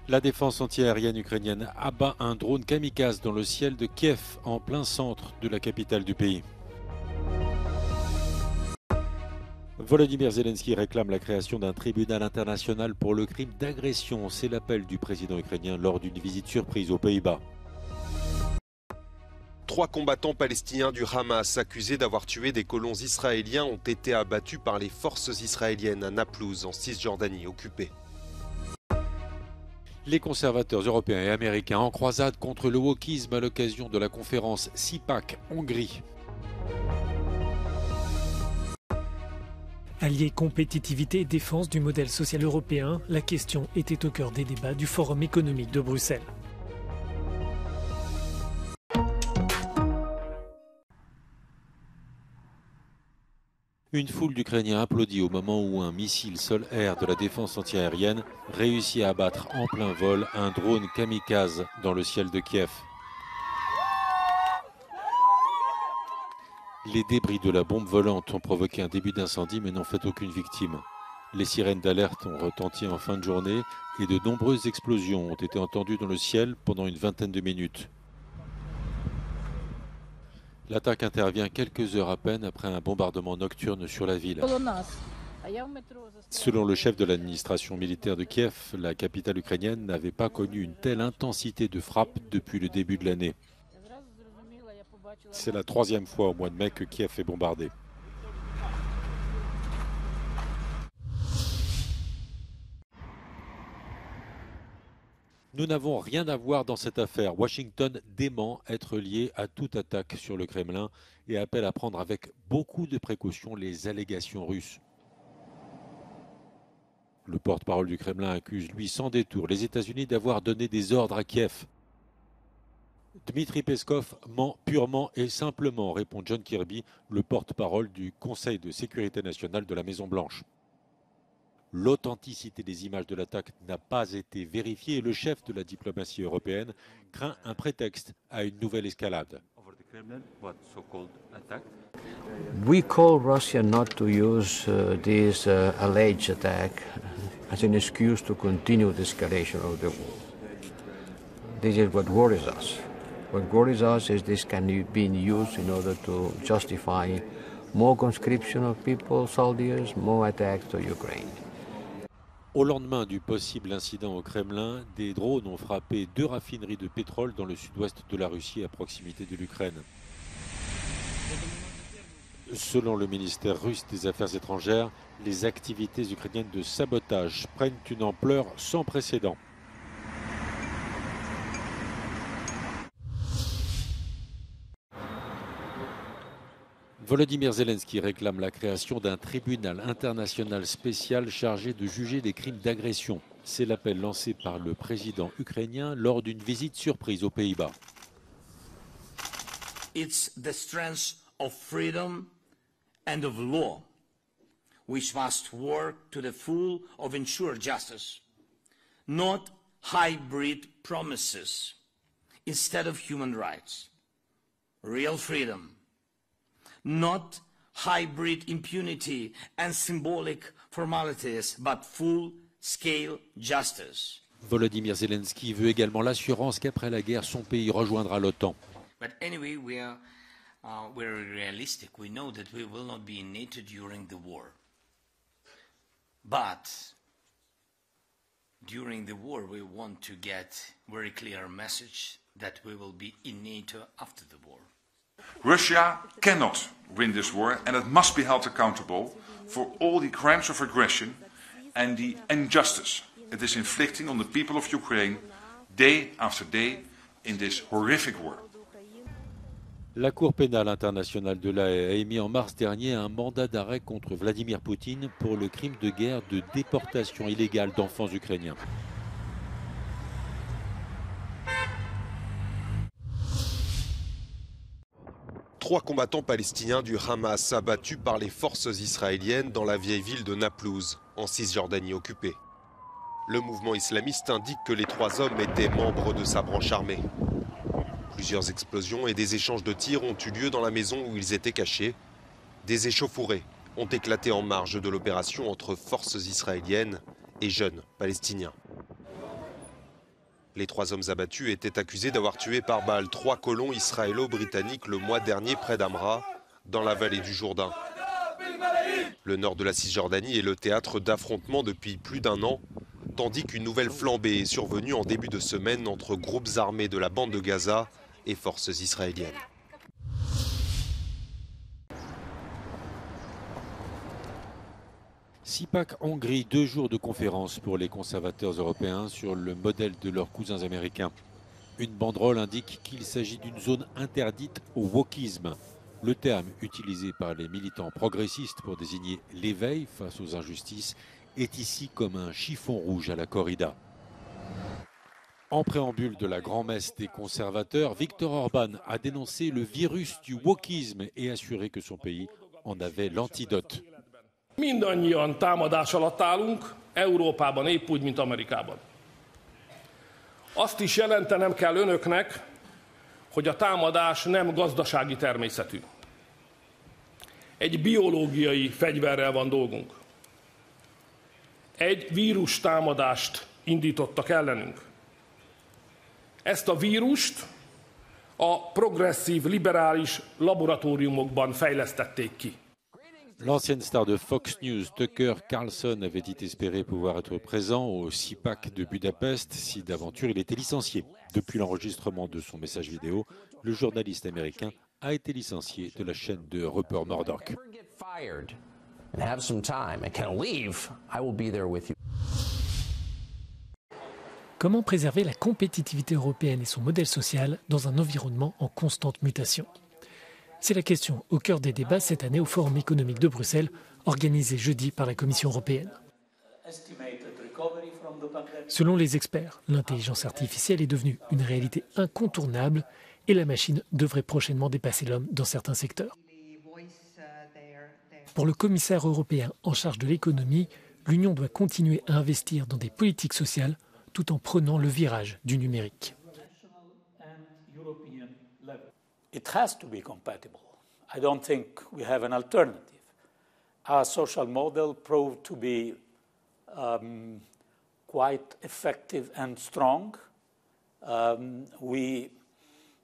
La défense antiaérienne ukrainienne abat un drone kamikaze dans le ciel de Kiev, en plein centre de la capitale du pays. Volodymyr Zelensky réclame la création d'un tribunal international pour le crime d'agression. C'est l'appel du président ukrainien lors d'une visite surprise aux Pays-Bas. 3 combattants palestiniens du Hamas accusés d'avoir tué des colons israéliens ont été abattus par les forces israéliennes à Naplouse, en Cisjordanie occupée. Les conservateurs européens et américains en croisade contre le wokisme à l'occasion de la conférence CIPAC Hongrie. Allier compétitivité et défense du modèle social européen, la question était au cœur des débats du Forum économique de Bruxelles. Une foule d'Ukrainiens applaudit au moment où un missile sol-air de la défense antiaérienne réussit à abattre en plein vol un drone kamikaze dans le ciel de Kiev. Les débris de la bombe volante ont provoqué un début d'incendie mais n'ont fait aucune victime. Les sirènes d'alerte ont retenti en fin de journée et de nombreuses explosions ont été entendues dans le ciel pendant une vingtaine de minutes. L'attaque intervient quelques heures à peine après un bombardement nocturne sur la ville. Selon le chef de l'administration militaire de Kiev, la capitale ukrainienne n'avait pas connu une telle intensité de frappe depuis le début de l'année. C'est la 3e fois au mois de mai que Kiev est bombardé. Nous n'avons rien à voir dans cette affaire. Washington dément être lié à toute attaque sur le Kremlin et appelle à prendre avec beaucoup de précautions les allégations russes. Le porte-parole du Kremlin accuse, lui, sans détour, les États-Unis d'avoir donné des ordres à Kiev. Dmitri Peskov ment purement et simplement, répond John Kirby, le porte-parole du Conseil de sécurité nationale de la Maison-Blanche. L'authenticité des images de l'attaque n'a pas été vérifiée et le chef de la diplomatie européenne craint un prétexte à une nouvelle escalade. We call Russia not to use this alleged attack as an excuse to continue the escalation of the war. This is what worries us. What worries us is this can be used in order to justify more conscription of people, soldiers, more attacks to Ukraine. Au lendemain du possible incident au Kremlin, des drones ont frappé 2 raffineries de pétrole dans le sud-ouest de la Russie à proximité de l'Ukraine. Selon le ministère russe des Affaires étrangères, les activités ukrainiennes de sabotage prennent une ampleur sans précédent. Volodymyr Zelensky réclame la création d'un tribunal international spécial chargé de juger les crimes d'agression. C'est l'appel lancé par le président ukrainien lors d'une visite surprise aux Pays-Bas. It's the strength of freedom and of law which must work to the full of ensure justice, not hybrid promises instead of human rights. Real freedom. Not hybrid impunity and symbolic formalities, but full-scale justice. Volodymyr Zelensky veut également l'assurance qu'après la guerre, son pays rejoindra l'OTAN. But anyway, we're realistic. We know that we will not be in NATO during the war. But during the war, we want to get very clear message that we will be in NATO after the war. Russia cannot win this war and it must be held accountable for all the crimes of aggression and the injustice it is inflicting on the people of Ukraine day after day in this horrific war. La Cour pénale internationale de La Haye a émis en mars dernier un mandat d'arrêt contre Vladimir Poutine pour le crime de guerre de déportation illégale d'enfants ukrainiens. Trois combattants palestiniens du Hamas abattus par les forces israéliennes dans la vieille ville de Naplouse, en Cisjordanie occupée. Le mouvement islamiste indique que les 3 hommes étaient membres de sa branche armée. Plusieurs explosions et des échanges de tirs ont eu lieu dans la maison où ils étaient cachés. Des échauffourées ont éclaté en marge de l'opération entre forces israéliennes et jeunes palestiniens. Les 3 hommes abattus étaient accusés d'avoir tué par balle 3 colons israélo-britanniques le mois dernier près d'Amra, dans la vallée du Jourdain. Le nord de la Cisjordanie est le théâtre d'affrontements depuis plus d'1 an, tandis qu'une nouvelle flambée est survenue en début de semaine entre groupes armés de la bande de Gaza et forces israéliennes. CIPAC Hongrie, 2 jours de conférence pour les conservateurs européens sur le modèle de leurs cousins américains. Une banderole indique qu'il s'agit d'une zone interdite au wokisme. Le terme utilisé par les militants progressistes pour désigner l'éveil face aux injustices est ici comme un chiffon rouge à la corrida. En préambule de la grand-messe des conservateurs, Viktor Orban a dénoncé le virus du wokisme et assuré que son pays en avait l'antidote. Mindannyian támadás alatt állunk, Európában épp úgy, mint Amerikában. Azt is jelentenem kell önöknek, hogy a támadás nem gazdasági természetű. Egy biológiai fegyverrel van dolgunk. Egy vírustámadást indítottak ellenünk. Ezt a vírust a progresszív, liberális laboratóriumokban fejlesztették ki. L'ancienne star de Fox News, Tucker Carlson, avait dit espérer pouvoir être présent au CIPAC de Budapest si d'aventure il était licencié. Depuis l'enregistrement de son message vidéo, le journaliste américain a été licencié de la chaîne de Rupert Murdoch. Comment préserver la compétitivité européenne et son modèle social dans un environnement en constante mutation ? C'est la question au cœur des débats cette année au Forum économique de Bruxelles, organisé jeudi par la Commission européenne. Selon les experts, l'intelligence artificielle est devenue une réalité incontournable et la machine devrait prochainement dépasser l'homme dans certains secteurs. Pour le commissaire européen en charge de l'économie, l'Union doit continuer à investir dans des politiques sociales tout en prenant le virage du numérique. It has to be compatible. I don't think we have an alternative. Our social model proved to be quite effective and strong. We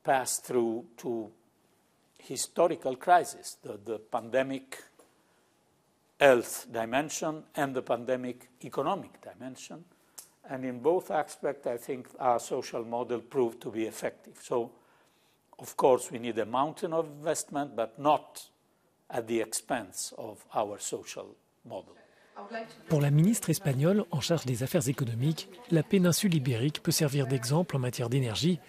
passed through 2 historical crises, the pandemic health dimension and the pandemic economic dimension. And in both aspects, I think our social model proved to be effective. So, of course, we need a mountain of investment, but not at the expense of our social model. Pour la ministre espagnole en charge des affaires économiques, la péninsule ibérique peut servir d'exemple en matière d'énergie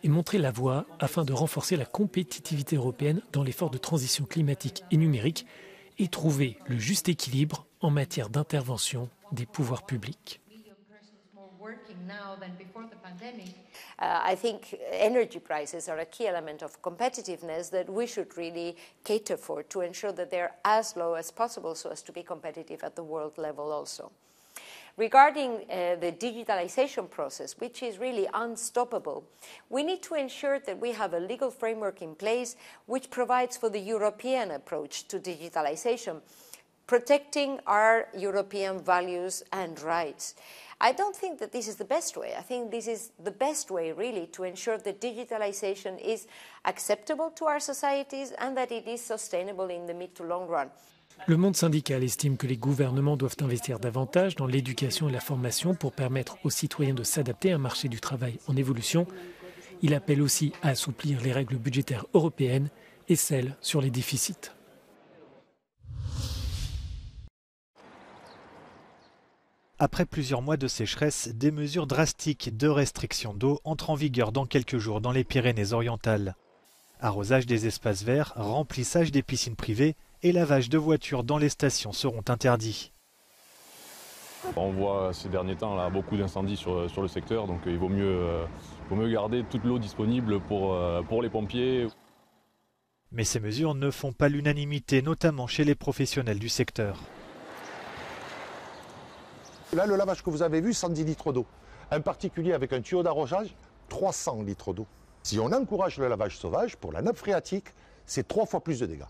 et montrer la voie afin de renforcer la compétitivité européenne dans l'effort de transition climatique et numérique et trouver le juste équilibre en matière d'intervention des pouvoirs publics. I think energy prices are a key element of competitiveness that we should really cater for to ensure that they're as low as possible so as to be competitive at the world level also. Regarding the digitalization process, which is really unstoppable, we need to ensure that we have a legal framework in place which provides for the European approach to digitalization, protecting our European values and rights. I don't think that this is the best way. I think this is the best way, really, to ensure that digitalization is acceptable to our societies and that it is sustainable in the mid to long run. Le monde syndical estime que les gouvernements doivent investir davantage dans l'éducation et la formation pour permettre aux citoyens de s'adapter à un marché du travail en évolution. Il appelle aussi à assouplir les règles budgétaires européennes et celles sur les déficits. Après plusieurs mois de sécheresse, des mesures drastiques de restriction d'eau entrent en vigueur dans quelques jours dans les Pyrénées-Orientales. Arrosage des espaces verts, remplissage des piscines privées et lavage de voitures dans les stations seront interdits. On voit ces derniers temps là, beaucoup d'incendies sur le secteur, donc il vaut mieux garder toute l'eau disponible pour les pompiers. Mais ces mesures ne font pas l'unanimité, notamment chez les professionnels du secteur. Là, le lavage que vous avez vu, 110 litres d'eau. Un particulier avec un tuyau d'arrosage, 300 litres d'eau. Si on encourage le lavage sauvage, pour la nappe phréatique, c'est 3 fois plus de dégâts.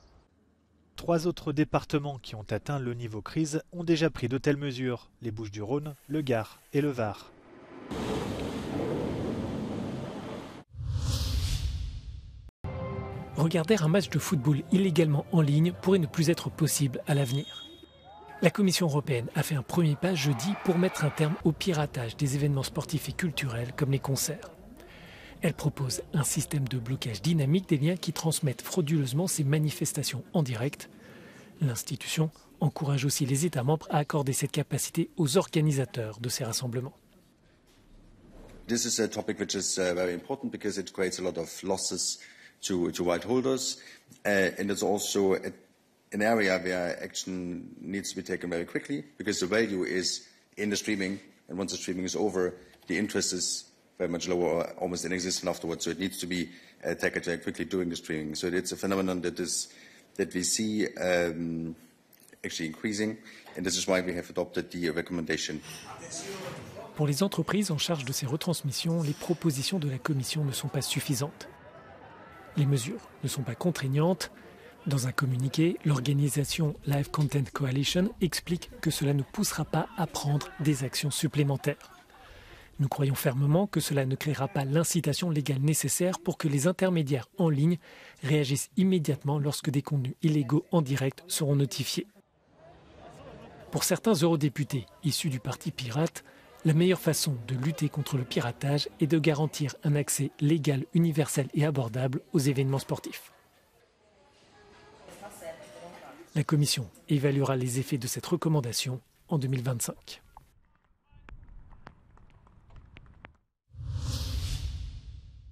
3 autres départements qui ont atteint le niveau crise ont déjà pris de telles mesures. Les Bouches-du-Rhône, le Gard et le Var. Regarder un match de football illégalement en ligne pourrait ne plus être possible à l'avenir. La Commission européenne a fait un premier pas jeudi pour mettre un terme au piratage des événements sportifs et culturels comme les concerts. Elle propose un système de blocage dynamique des liens qui transmettent frauduleusement ces manifestations en direct. L'institution encourage aussi les États membres à accorder cette capacité aux organisateurs de ces rassemblements. This is a topic which is very important because it creates a lot of losses to right holders, and it's also an area where action needs to be taken very quickly because the value is in the streaming, and once the streaming is over, the interest is very much lower or almost inexistent afterwards. So it needs to be tackled very quickly during the streaming. So it's a phenomenon that we see actually increasing, and this is why we have adopted the recommendation. Pour les entreprises en charge de ces retransmissions, les propositions de la Commission ne sont pas suffisantes. Les mesures ne sont pas contraignantes. Dans un communiqué, l'organisation Live Content Coalition explique que cela ne poussera pas à prendre des actions supplémentaires. Nous croyons fermement que cela ne créera pas l'incitation légale nécessaire pour que les intermédiaires en ligne réagissent immédiatement lorsque des contenus illégaux en direct seront notifiés. Pour certains eurodéputés issus du parti pirate, la meilleure façon de lutter contre le piratage est de garantir un accès légal, universel et abordable aux événements sportifs. La Commission évaluera les effets de cette recommandation en 2025.